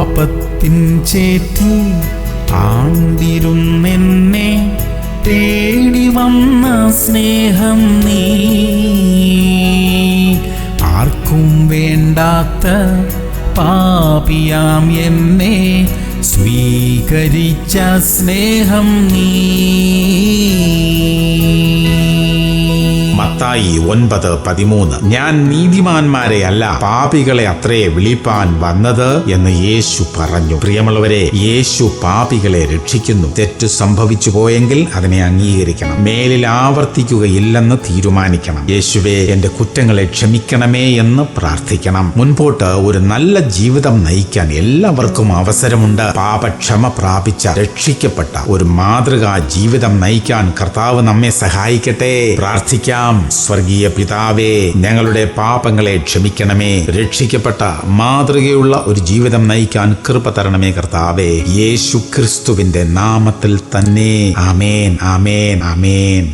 പാപത്തിൻ ചേറ്റി ആണ്ടിരുന്നെന്നെ തേടി വന്ന സ്നേഹം നീ, ആർക്കും വേണ്ടാത്ത പാപിയാം എന്നെ സ്വീകരിച്ച സ്നേഹം നീ. മത്തായി 9:13. ഞാൻ നീതിമാന്മാരെ അല്ല പാപികളെ അത്രേ വിളിപ്പാൻ വന്നത് എന്ന് യേശു പറഞ്ഞു. പ്രിയമുള്ളവരെ, യേശു പാപികളെ രക്ഷിക്കുന്നു. തെറ്റ് സംഭവിച്ചു പോയെങ്കിൽ അതിനെ അംഗീകരിക്കണം. മേലിൽ ആവർത്തിക്കുകയില്ലെന്ന് തീരുമാനിക്കണം. യേശുവേ, എന്റെ കുറ്റങ്ങളെ ക്ഷമിക്കണമേ എന്ന് പ്രാർത്ഥിക്കണം. മുൻപോട്ട് ഒരു നല്ല ജീവിതം നയിക്കാൻ എല്ലാവർക്കും അവസരമുണ്ട്. പാപക്ഷമ പ്രാപിച്ച രക്ഷിക്കപ്പെട്ട ഒരു മാതൃകാ ജീവിതം നയിക്കാൻ കർത്താവ് നമ്മെ സഹായിക്കട്ടെ. പ്രാർത്ഥിക്കാം. സ്വർഗീയ പിതാവേ, ഞങ്ങളുടെ പാപങ്ങളെ ക്ഷമിക്കണമേ. രക്ഷിക്കപ്പെട്ട മാതൃകയുള്ള ഒരു ജീവിതം നയിക്കാൻ കൃപ തരണമേ കർത്താവേ. യേശു ക്രിസ്തുവിന്റെ നാമത്തിൽ തന്നെ. ആമേൻ, ആമേൻ, ആമേൻ.